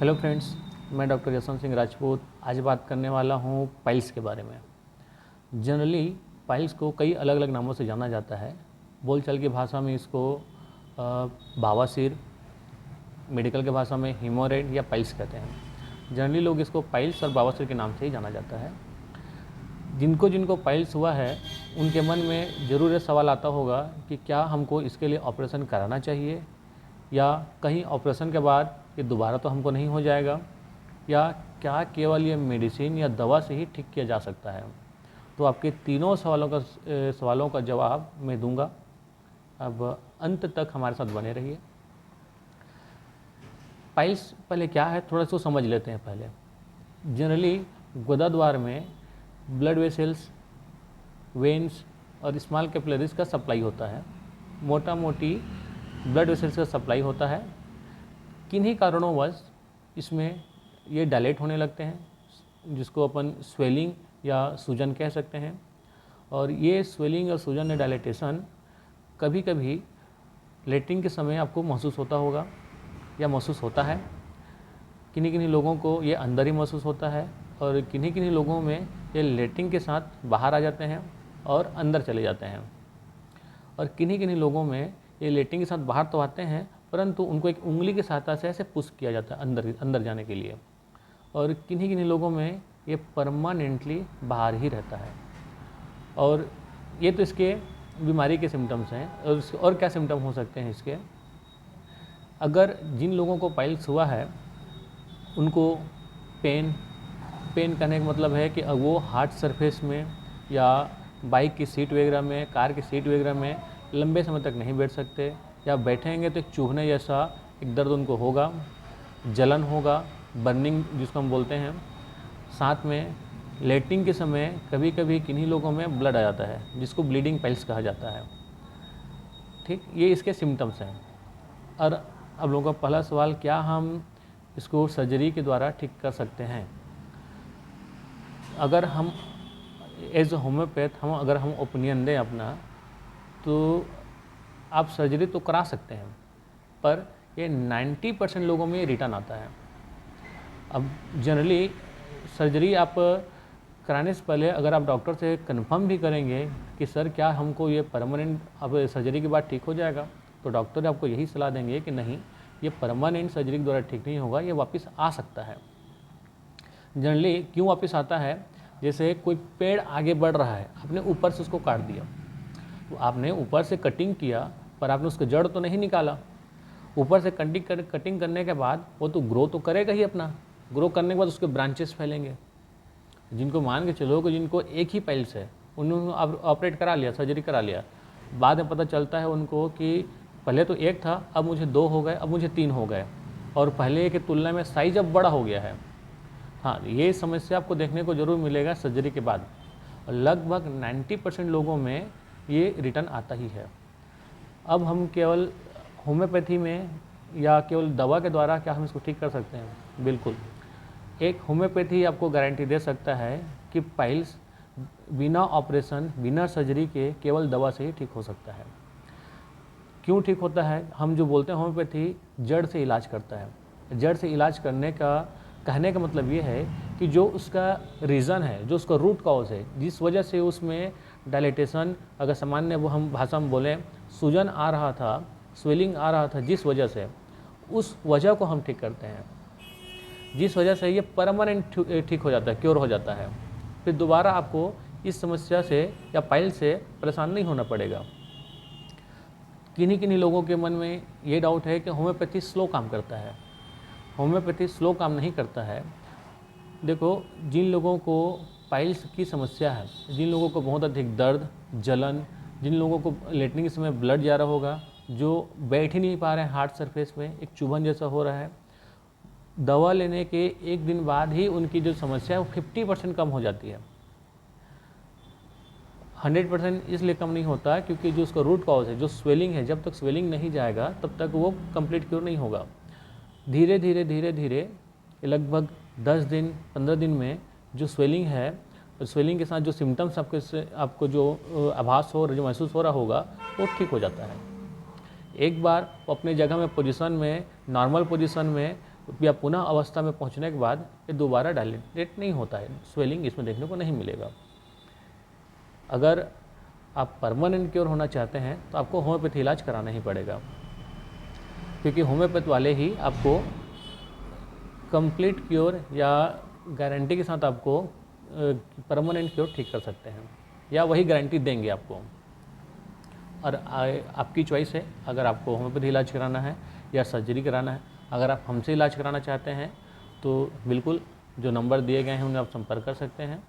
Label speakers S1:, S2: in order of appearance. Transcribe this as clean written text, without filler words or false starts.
S1: Hello friends, मैं doctor Yashwant Singh Rajput आज बात करने वाला हूँ पाइल्स के बारे में। जनरली पाइल्स को कई अलग अलग नामों से जाना जाता है। बोलचाल की भाषा में इसको बवासीर, मेडिकल की भाषा में हीमोरेड या पाइल्स कहते हैं। जनरली लोग इसको पाइल्स और बवासीर के नाम से ही जाना जाता है। जिनको जिनको पाइल्स हुआ है उनके मन में ज़रूर ये सवाल आता होगा कि क्या हमको इसके लिए ऑपरेशन कराना चाहिए, या कहीं ऑपरेशन के बाद ये दोबारा तो हमको नहीं हो जाएगा, या क्या केवल ये मेडिसिन या दवा से ही ठीक किया जा सकता है। तो आपके तीनों सवालों का जवाब मैं दूंगा। अब अंत तक हमारे साथ बने रहिए। पाइल्स पहले क्या है थोड़ा सा समझ लेते हैं पहले। जनरली गुदाद्वार में ब्लड वेसल्स, वेन्स और स्मॉल कैपिलरीज का सप्लाई होता है। मोटा मोटी ब्लड वेसल्स का सप्लाई होता है। किन्हीं कारणोंवश इसमें ये डायलेट होने लगते हैं, जिसको अपन स्वेलिंग या सूजन कह सकते हैं। और ये स्वेलिंग और सूजन या डायलेटेशन कभी कभी लेटरिन के समय आपको महसूस होता होगा या महसूस होता है। किन्हीं किन्हीं लोगों को ये अंदर ही महसूस होता है, और किन्हीं किन्हीं लोगों में ये लेटरिन के साथ बाहर आ जाते हैं और अंदर चले जाते हैं। और किन्हीं किन्हीं लोगों में ये लेटरिन के साथ बाहर तो आते हैं, परंतु उनको एक उंगली की सहायता से ऐसे पुश किया जाता है अंदर जाने के लिए। और किन्हीं किन्हीं लोगों में ये परमानेंटली बाहर ही रहता है। और ये तो इसके बीमारी के सिम्टम्स हैं। और क्या सिम्टम हो सकते हैं इसके? अगर जिन लोगों को पाइल्स हुआ है उनको पेन करने का मतलब है कि वो हार्ड सरफेस में या बाइक की सीट वगैरह में, कार की सीट वगैरह में लंबे समय तक नहीं बैठ सकते, या बैठेंगे तो एक चुभने जैसा एक दर्द उनको होगा, जलन होगा, बर्निंग जिसको हम बोलते हैं। साथ में लेटरिन के समय कभी कभी किन्हीं लोगों में ब्लड आ जाता है, जिसको ब्लीडिंग पाइल्स कहा जाता है। ठीक, ये इसके सिम्टम्स हैं। और अब लोगों का पहला सवाल, क्या हम इसको सर्जरी के द्वारा ठीक कर सकते हैं? अगर हम एज होम्योपैथ अगर हम ओपिनियन दें अपना, तो आप सर्जरी तो करा सकते हैं, पर ये 90% लोगों में रिटर्न आता है। अब जनरली सर्जरी आप कराने से पहले अगर आप डॉक्टर से कंफर्म भी करेंगे कि सर क्या हमको ये परमानेंट अब सर्जरी के बाद ठीक हो जाएगा, तो डॉक्टर आपको यही सलाह देंगे कि नहीं, ये परमानेंट सर्जरी के द्वारा ठीक नहीं होगा, ये वापस आ सकता है। जनरली क्यों वापस आता है? जैसे कोई पेड़ आगे बढ़ रहा है, आपने ऊपर से उसको काट दिया, तो आपने ऊपर से कटिंग किया पर आपने उसका जड़ तो नहीं निकाला। ऊपर से कटिंग करने के बाद वो तो ग्रो तो करेगा ही अपना। ग्रो करने के बाद उसके ब्रांचेस फैलेंगे। जिनको मान के चलो कि जिनको एक ही पाइल्स है, उन्होंने ऑपरेट करा लिया, सर्जरी करा लिया, बाद में पता चलता है उनको कि पहले तो एक था, अब मुझे 2 हो गए, अब मुझे 3 हो गए, और पहले की तुलना में साइज अब बड़ा हो गया है। हाँ, ये समस्या आपको देखने को ज़रूर मिलेगा सर्जरी के बाद। लगभग 90% लोगों में ये रिटर्न आता ही है। अब हम केवल होम्योपैथी में या केवल दवा के द्वारा क्या हम इसको ठीक कर सकते हैं? बिल्कुल। एक होम्योपैथी आपको गारंटी दे सकता है कि पाइल्स बिना ऑपरेशन, बिना सर्जरी के केवल दवा से ही ठीक हो सकता है। क्यों ठीक होता है? हम जो बोलते हैं होम्योपैथी जड़ से इलाज करता है। जड़ से इलाज करने का कहने का मतलब ये है कि जो उसका रीज़न है, जो उसका रूट कॉज है, जिस वजह से उसमें डायलेटेशन, अगर सामान्य वो हम भाषा में बोलें, सूजन आ रहा था, स्वेलिंग आ रहा था, जिस वजह से, उस वजह को हम ठीक करते हैं, जिस वजह से ये परमानेंट ठीक हो जाता है, क्योर हो जाता है। फिर दोबारा आपको इस समस्या से या पाइल से परेशान नहीं होना पड़ेगा। किन्हीं किन्हीं लोगों के मन में ये डाउट है कि होम्योपैथी स्लो काम करता है। होम्योपैथी स्लो काम नहीं करता है। देखो, जिन लोगों को पाइल्स की समस्या है, जिन लोगों को बहुत अधिक दर्द, जलन, जिन लोगों को लेटने के समय ब्लड जा रहा होगा, जो बैठ ही नहीं पा रहे हैं हार्ड सरफेस में, एक चुभन जैसा हो रहा है, दवा लेने के 1 दिन बाद ही उनकी जो समस्या है वो 50% कम हो जाती है। 100% इसलिए कम नहीं होता क्योंकि जो उसका रूट कॉज है, जो स्वेलिंग है, जब तक स्वेलिंग नहीं जाएगा तब तक वो कंप्लीट क्योर नहीं होगा। धीरे धीरे लगभग 10 दिन 15 दिन में जो स्वेलिंग है, स्वेलिंग के साथ जो सिम्टम्स आपको जो आभास हो, जो महसूस हो रहा होगा, वो ठीक हो जाता है। एक बार वो अपनी जगह में, पोजीशन में, नॉर्मल पोजीशन में या पुनः अवस्था में पहुंचने के बाद ये दोबारा डायलेट नहीं होता है, स्वेलिंग इसमें देखने को नहीं मिलेगा। अगर आप परमानेंट क्योर होना चाहते हैं तो आपको होम्योपैथी इलाज कराना ही पड़ेगा, क्योंकि होम्योपैथ वाले ही आपको कंप्लीट क्योर या गारंटी के साथ आपको परमानेंट क्योर ठीक कर सकते हैं, या वही गारंटी देंगे आपको। और आपकी चॉइस है, अगर आपको होम्योपैथी इलाज कराना है या सर्जरी कराना है। अगर आप हमसे इलाज कराना चाहते हैं तो बिल्कुल जो नंबर दिए गए हैं उन्हें आप संपर्क कर सकते हैं।